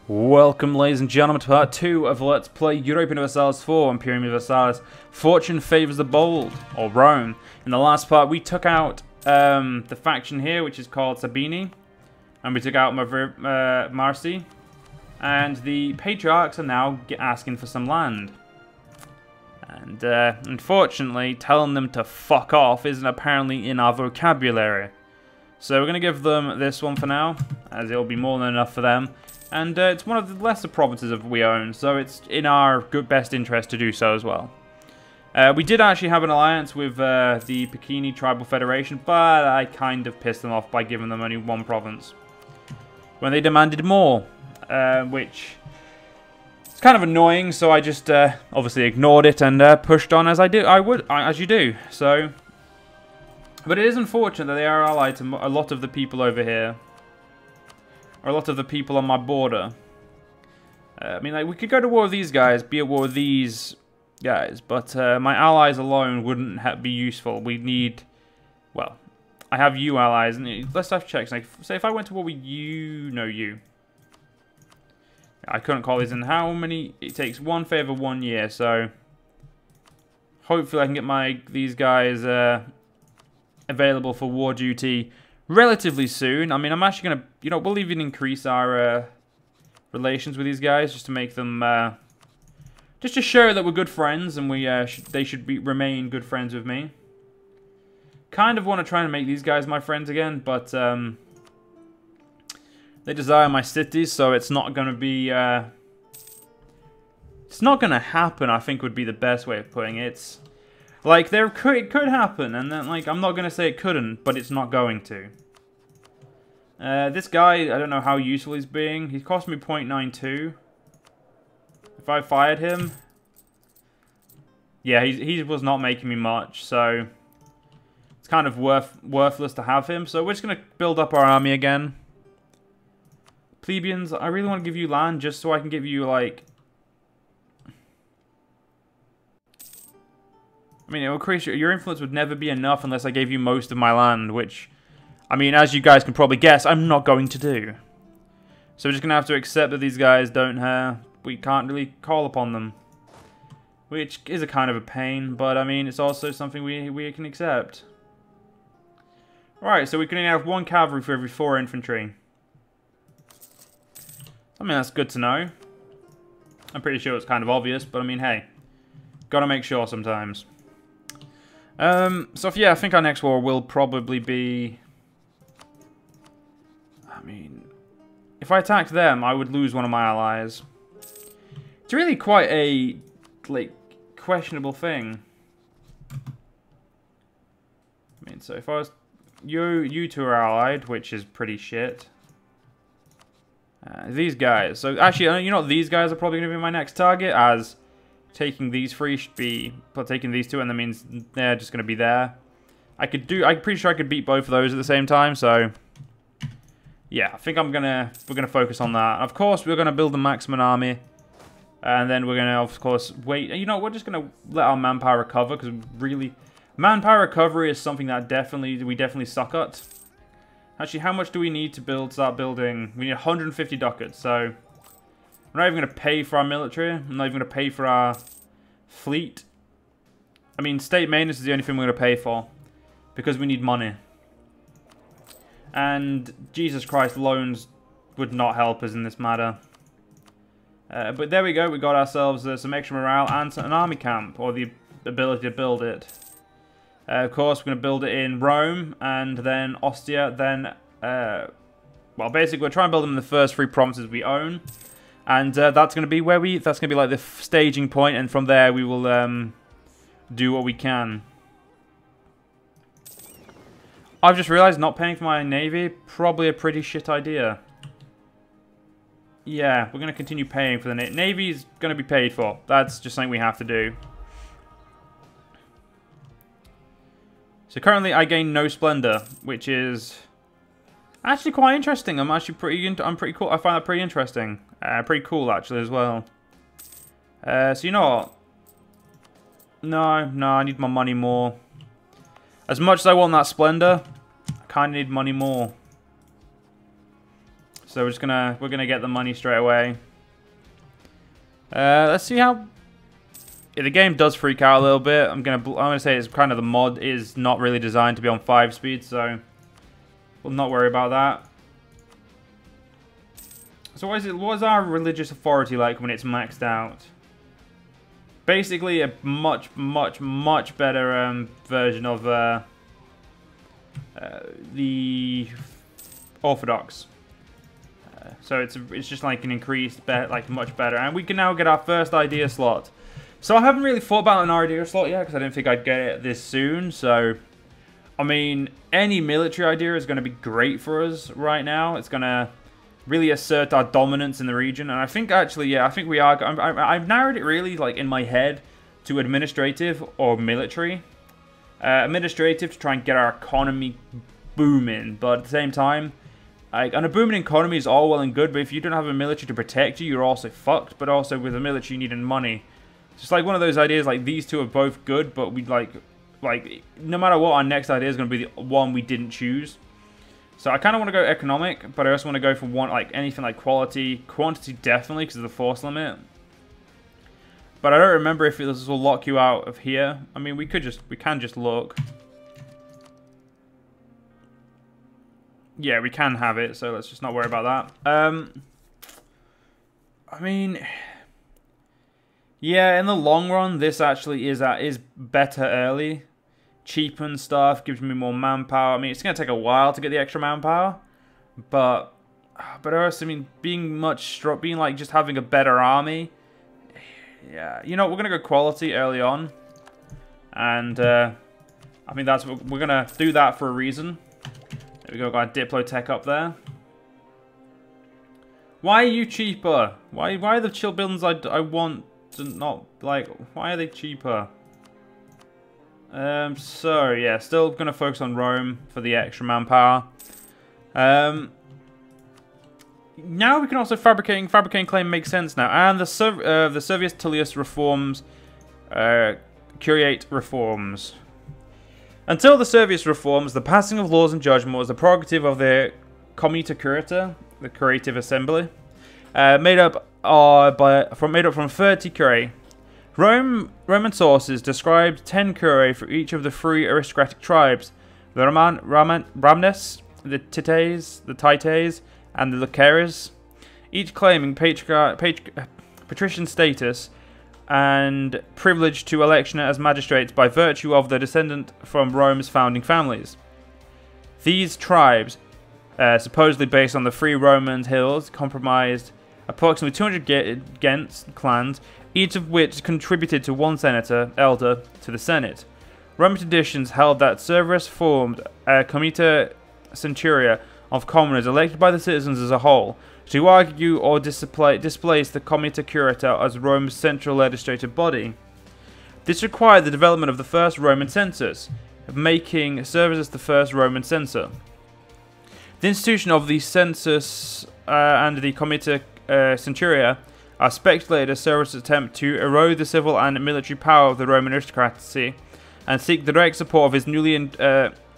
Welcome, ladies and gentlemen, to part 2 of Let's Play Europa Universalis 4, Imperium Universalis. Fortune favors the bold, or Rome. In the last part, we took out the faction here, which is called Sabini. And we took out Marci. And the Patriarchs are now asking for some land. And unfortunately, telling them to fuck off isn't apparently in our vocabulary. So we're going to give them this one for now, as it'll be more than enough for them. And it's one of the lesser provinces we own, so it's in our best interest to do so as well. We did actually have an alliance with the Pekini Tribal Federation, but I kind of pissed them off by giving them only one province when they demanded more, which is kind of annoying. So I just obviously ignored it and pushed on as as you do. So, but it is unfortunate that they are allied to a lot of the people over here. Or a lot of the people on my border. I mean, like, we could go to war with these guys, be at war with these guys, but my allies alone wouldn't be useful. We need, well, I have you allies, and let's have checks. Like, say if I went to war with you, no, you. I couldn't call these in. How many? It takes 1 favor 1 year, so hopefully I can get these guys available for war duty relatively soon. I mean, I'm actually going to, we'll even increase our relations with these guys just to make them, just to show that we're good friends and they should remain good friends with me. Kind of want to try and make these guys my friends again, but they desire my cities, so it's not going to be, it's not going to happen, I think would be the best way of putting it. It's, like, it could happen, and then, like, I'm not going to say it couldn't, but it's not going to. This guy, I don't know how useful he's being. He's cost me 0.92. If I fired him... Yeah, he was not making me much, so... It's kind of worthless to have him. So we're just going to build up our army again. Plebeians, I really want to give you land just so I can give you, like... I mean, it will increase your influence would never be enough unless I gave you most of my land, which, I mean, as you guys can probably guess, I'm not going to do. So we're just going to have to accept that these guys don't, we can't really call upon them. Which is a kind of a pain, but I mean, it's also something we can accept. Right, so we can have 1 cavalry for every 4 infantry. I mean, that's good to know. I'm pretty sure it's kind of obvious, but I mean, hey. Gotta make sure sometimes. So yeah, I think our next war will probably be... I mean, if I attacked them, I would lose one of my allies. It's really quite a, like, questionable thing. I mean, so if I was... You two are allied, which is pretty shit. These guys. So actually, you know, these guys are probably going to be my next target, as... Taking these 3 should be, but taking these 2, and that means they're just going to be there. I'm pretty sure I could beat both of those at the same time, so yeah, I think we're gonna focus on that. Of course, we're gonna build the maximum army, and then we're gonna, of course, wait. You know, we're just gonna let our manpower recover, because really, manpower recovery is something that we definitely suck at. Actually, how much do we need to start building? We need 150 ducats, so. I'm not even going to pay for our military. I'm not even going to pay for our fleet. I mean, state maintenance is the only thing we're going to pay for. Because we need money. And, Jesus Christ, loans would not help us in this matter. But there we go. We got ourselves some extra morale and an army camp. Or the ability to build it. Of course, we're going to build it in Rome. And then Ostia. Then, well, basically, we're trying to build them in the first 3 provinces we own. And that's going to be that's going to be like the staging point, and from there we will do what we can. I've just realized not paying for my navy, probably a pretty shit idea. Yeah, we're going to continue paying for the navy. Navy's going to be paid for. That's just something we have to do. So currently I gain no splendor, which is... Actually, quite interesting. I'm pretty cool. I find that pretty interesting. Pretty cool, actually, as well. So you know what? No, I need my money more. As much as I want that splendor, I kind of need money more. So we're gonna get the money straight away. Let's see how. Yeah, the game does freak out a little bit. I'm gonna say it's kind of the mod is not really designed to be on 5 speed, so we'll not worry about that. So what is our religious authority like when it's maxed out? Basically, a much better version of the Orthodox. So it's just like an increased, like much better, and we can now get our first idea slot. So I haven't really thought about an idea slot yet because I didn't think I'd get it this soon. So, I mean, any military idea is going to be great for us right now. It's going to really assert our dominance in the region, and I think actually, yeah, I think we are. I've narrowed it really like in my head to administrative or military. Administrative to try and get our economy booming, but at the same time, like, and a booming economy is all well and good, but if you don't have a military to protect you, you're also fucked. But also with the military, you need money. It's just like one of those ideas. Like these two are both good, but we like no matter what, our next idea is going to be the one we didn't choose. So I kind of want to go economic, but I also want to go for anything like quality, quantity definitely because of the force limit. But I don't remember if this will lock you out of here. I mean, we can just look. Yeah, we can have it, so let's just not worry about that. I mean, yeah, in the long run, this actually is better early. Cheapen stuff, gives me more manpower. I mean, it's going to take a while to get the extra manpower, but also, I mean, being like just having a better army. Yeah, you know, we're going to go quality early on, and I mean we're going to do that for a reason. There we go, got Diplotech up there. Why are you cheaper? Why are the chill buildings I want to not like? Why are they cheaper? So yeah, still gonna focus on Rome for the extra manpower. Now we can also fabricating claim makes sense now, and the Servius Tullius reforms, curate reforms. Until the Servius reforms, the passing of laws and judgment was the prerogative of the Comita Curata, the curative assembly, made up from 30 curae. Roman sources described 10 curae for each of the 3 aristocratic tribes: the Ramnes, the Tites, the Tites, and the Lucares, each claiming patrician status and privilege to election as magistrates by virtue of their descent from Rome's founding families. These tribes, supposedly based on the 3 Roman hills, comprised approximately 200 Gens clans, each of which contributed to 1 senator, elder, to the Senate. Roman traditions held that Severus formed a Comita Centuria of commoners elected by the citizens as a whole, to argue or displace the Comita Curata as Rome's central legislative body. This required the development of the first Roman census, making Severus the first Roman censor. The institution of the census and the Comita Centuria are speculated as Severus' attempt to erode the civil and military power of the Roman aristocracy and seek the direct support of his newly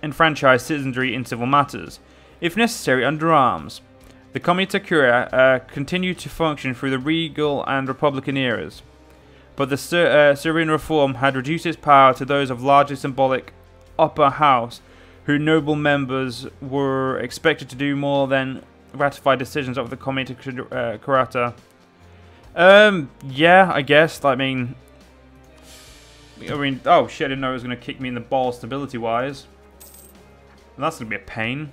enfranchised citizenry in civil matters, if necessary under arms. The Comita Curia continued to function through the regal and republican eras, but the Syrian reform had reduced its power to those of largely symbolic upper house, whose noble members were expected to do more than ratify decisions of the Comita Curata. Yeah, I guess. I mean, oh shit! I didn't know it was going to kick me in the balls stability-wise. That's going to be a pain.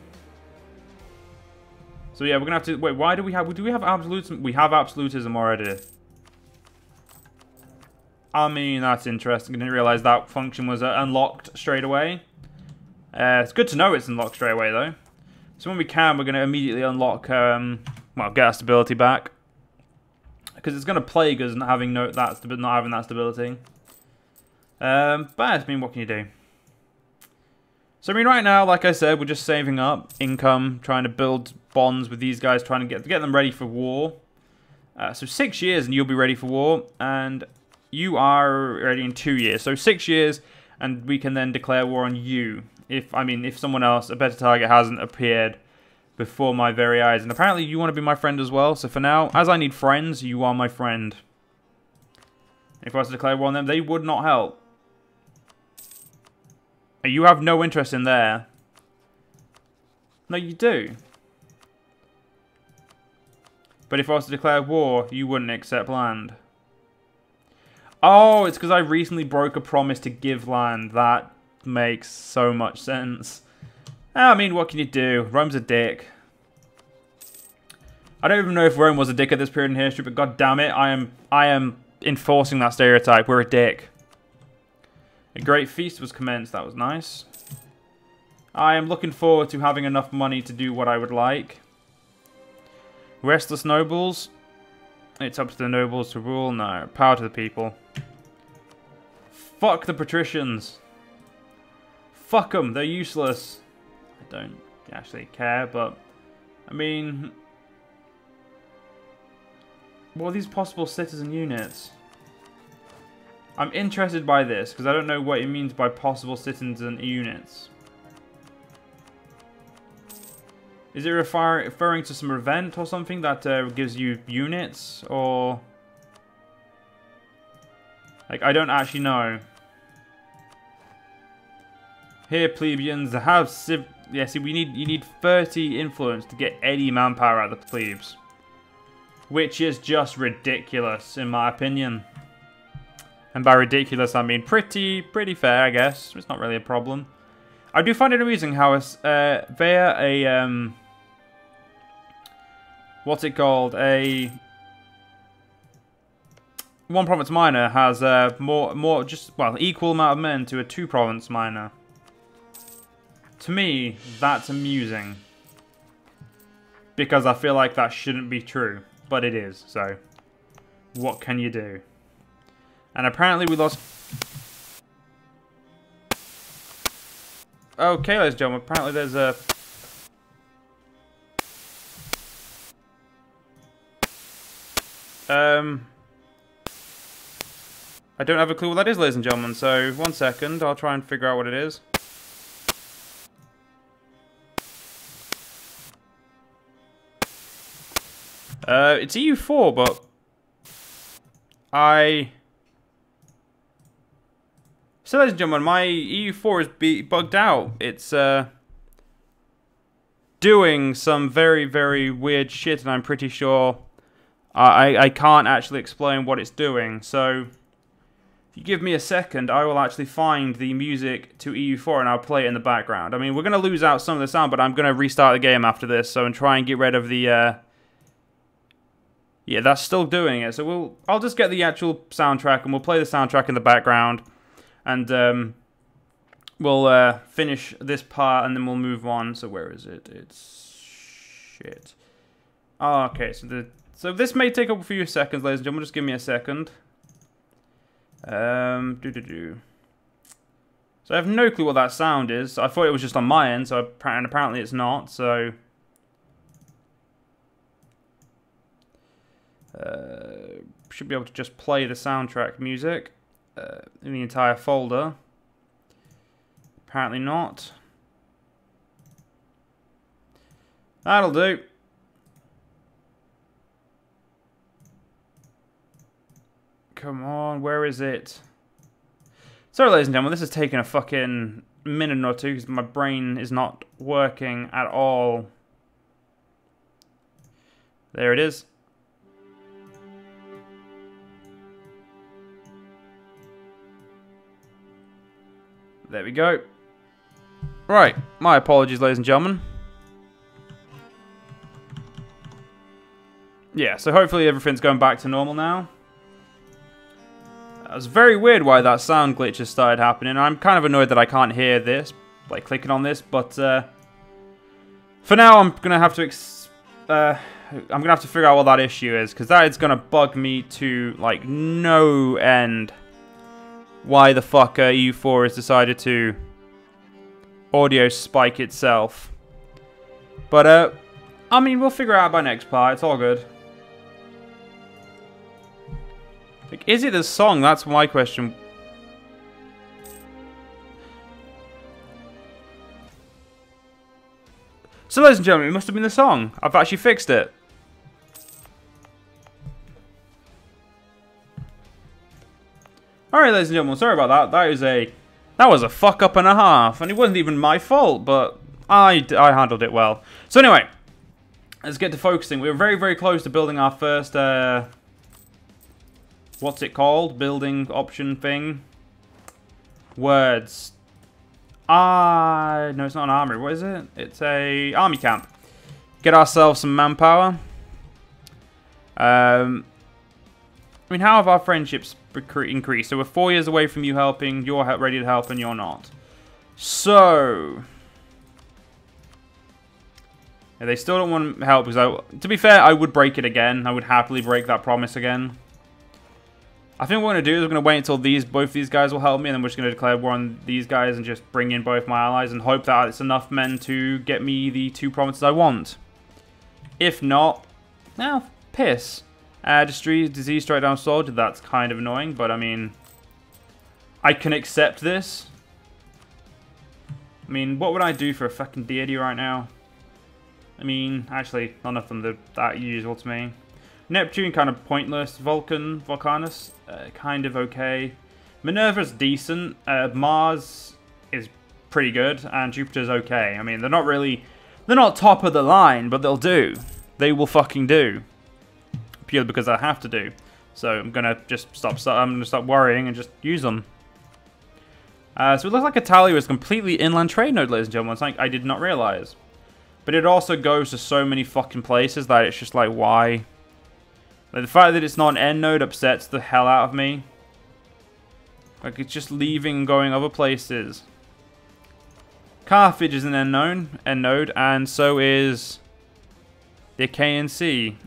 So yeah, we're going to have to wait. Why do we have absolutism? We have absolutism already. I mean, that's interesting. I didn't realize that function was unlocked straight away. It's good to know it's unlocked straight away though. So when we can, we're going to immediately unlock, well, get our stability back. Because it's going to plague us not having that stability. But I mean, what can you do? So I mean, right now, like I said, we're just saving up income, trying to build bonds with these guys, trying to get them ready for war. So 6 years and you'll be ready for war, and you are ready in 2 years. So 6 years, and we can then declare war on you. If someone else, a better target, hasn't appeared before my very eyes. And apparently you want to be my friend as well. So for now, as I need friends, you are my friend. If I was to declare war on them, they would not help. You have no interest in there. No, you do. But if I was to declare war, you wouldn't accept land. Oh, it's because I recently broke a promise to give land. That makes so much sense. I mean, what can you do? Rome's a dick. I don't even know if Rome was a dick at this period in history, but god damn it, I am enforcing that stereotype. We're a dick. A great feast was commenced. That was nice. I am looking forward to having enough money to do what I would like. Restless nobles. It's up to the nobles to rule. No. Power to the people. Fuck the patricians. Fuck them. They're useless. I don't actually care, but... I mean... What are these possible citizen units? I'm interested by this, because I don't know what it means by possible citizen units. Is it referring to some event or something that gives you units, or... Like, I don't actually know. Here, plebeians, have yeah, see, you need 30 influence to get any manpower out of the plebes. Which is just ridiculous, in my opinion. And by ridiculous, I mean pretty fair, I guess. It's not really a problem. I do find it amusing how via a what's it called? A one province minor has equal amount of men to a 2 province minor. To me, that's amusing. Because I feel like that shouldn't be true. But it is, so what can you do? And apparently we lost... Okay, ladies and gentlemen, apparently there's a... I don't have a clue what that is, ladies and gentlemen, so 1 second, I'll try and figure out what it is. It's EU4, but So, ladies and gentlemen, my EU4 is bugged out. It's doing some very weird shit, and I'm pretty sure I can't actually explain what it's doing. So, if you give me a second, I will actually find the music to EU4 and I'll play it in the background. I mean, we're going to lose out some of the sound, but I'm going to restart the game after this, so and try and get rid of the... Yeah, that's still doing it. So I'll just get the actual soundtrack and we'll play the soundtrack in the background. And we'll finish this part and then we'll move on. So where is it? It's... Shit. Oh, okay, so this may take up a few seconds, ladies and gentlemen. Just give me a second. So I have no clue what that sound is. I thought it was just on my end, and apparently it's not, so... should be able to just play the soundtrack music in the entire folder. Apparently not. That'll do. Come on, where is it? Sorry, ladies and gentlemen, this has taken a fucking minute or two because my brain is not working at all. There it is. There we go. Right, my apologies, ladies and gentlemen. Yeah, so hopefully everything's going back to normal now. It was very weird why that sound glitch has started happening. I'm kind of annoyed that I can't hear this, like clicking on this, but for now I'm gonna have to figure out what that issue is, because that is gonna bug me to like no end. Why the fuck EU4 has decided to audio spike itself. But, I mean, we'll figure it out by next part. It's all good. Like, is it the song? That's my question. So, ladies and gentlemen, it must have been the song. I've actually fixed it. Alright, ladies and gentlemen, sorry about that. That was a fuck up and a half. And it wasn't even my fault, but I handled it well. So anyway, let's get to focusing. We were very, very close to building our first, what's it called? Building option thing. Words. No, it's not an armory. What is it? It's a army camp. Get ourselves some manpower. I mean, how have our friendships increased? So we're 4 years away from you helping. You're ready to help, and you're not. So yeah, they still don't want help. Because to be fair, I would break it again. I would happily break that promise again. I think what we're going to do is we're going to wait until both these guys will help me, and then we're just going to declare war on these guys and just bring in both my allies and hope that it's enough men to get me the 2 provinces I want. If not, well, piss. Disease straight down soldier, that's kind of annoying, but I mean, I can accept this. I mean, what would I do for a fucking deity right now? I mean, actually, none of them are that useful to me. Neptune, kind of pointless. Vulcanus, kind of okay. Minerva's decent. Mars is pretty good, and Jupiter's okay. I mean, they're not top of the line, but they'll do. They will fucking do. Purely because I have to do. So I'm gonna just I'm gonna stop worrying and just use them. So it looks like Italia is completely inland trade node, ladies and gentlemen. It's like I did not realize. But it also goes to so many fucking places that it's just like, why? Like, the fact that it's not an end node upsets the hell out of me. Like, it's just leaving and going other places. Carthage is an end node, and so is the Achaean Sea.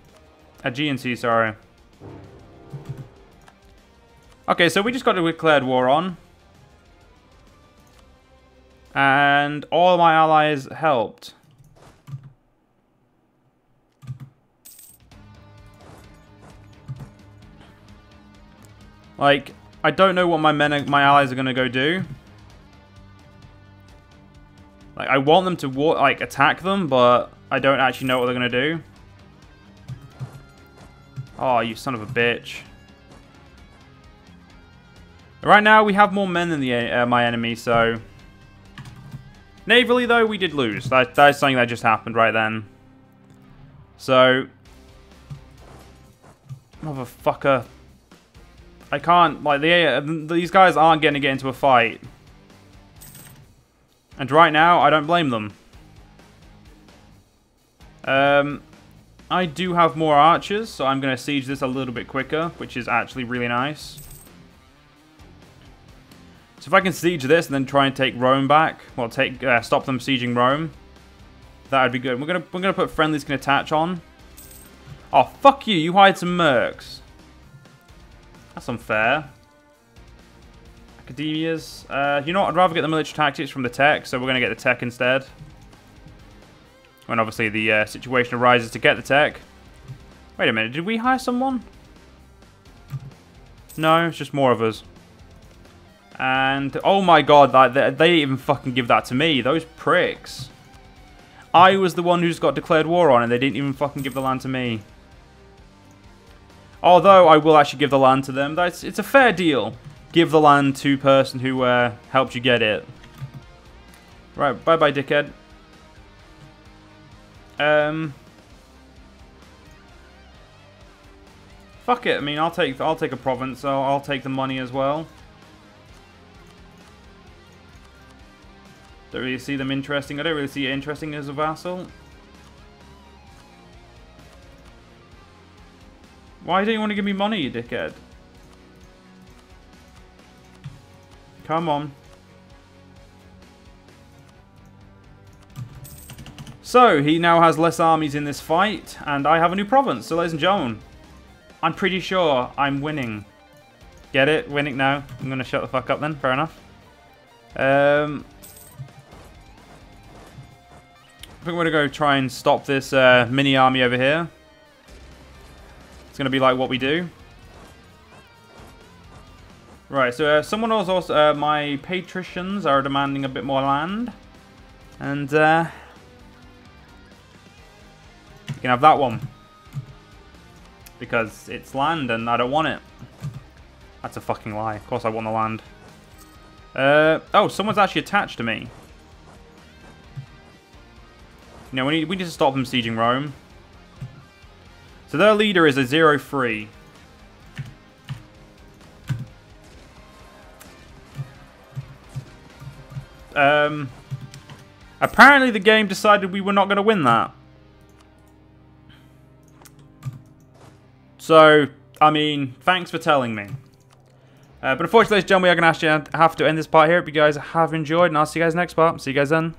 Aegean Sea, sorry. Okay, so we just got declared war on. And all my allies helped. Like, I don't know what my allies are going to go do. Like, I want them to attack them, but I don't actually know what they're going to do. Oh, you son of a bitch. Right now, we have more men than my enemy, so... Navally, though, we did lose. That's something that just happened right then. So... Motherfucker. I can't... Like, these guys aren't going to get into a fight. And right now, I don't blame them. I do have more archers, so I'm going to siege this a little bit quicker, which is actually really nice. So if I can siege this and then try and take Rome back, well, stop them sieging Rome, that would be good. We're gonna put friendlies can attach on. Oh, fuck you! You hired some mercs. That's unfair. Academias. You know what? I'd rather get the military tactics from the tech, so we're gonna get the tech instead. When obviously the situation arises to get the tech. Wait a minute, did we hire someone? No, it's just more of us. And, oh my god, they didn't even fucking give that to me. Those pricks. I was the one who just got declared war on, and they didn't even fucking give the land to me. Although, I will actually give the land to them. It's a fair deal. Give the land to person who helped you get it. Right, bye-bye, dickhead. Fuck it. I mean, I'll take a province. So I'll take the money as well. Don't really see them interesting. I don't really see it interesting as a vassal. Why don't you want to give me money, you dickhead? Come on. So, he now has less armies in this fight, and I have a new province. So, ladies and gentlemen, I'm pretty sure I'm winning. Get it? Winning now. I'm going to shut the fuck up then. Fair enough. I think we're going to go try and stop this mini army over here. It's going to be like what we do. Right, so someone else also... my patricians are demanding a bit more land. And, You can have that one. Because it's land and I don't want it. That's a fucking lie. Of course I want the land. Oh, someone's actually attached to me. You know, we need to stop them sieging Rome. So their leader is a 0-3. Apparently the game decided we were not going to win that. So, I mean, thanks for telling me. But unfortunately, ladies and gentlemen, we are going to have to end this part here. Hope you guys have enjoyed, and I'll see you guys next part. See you guys then.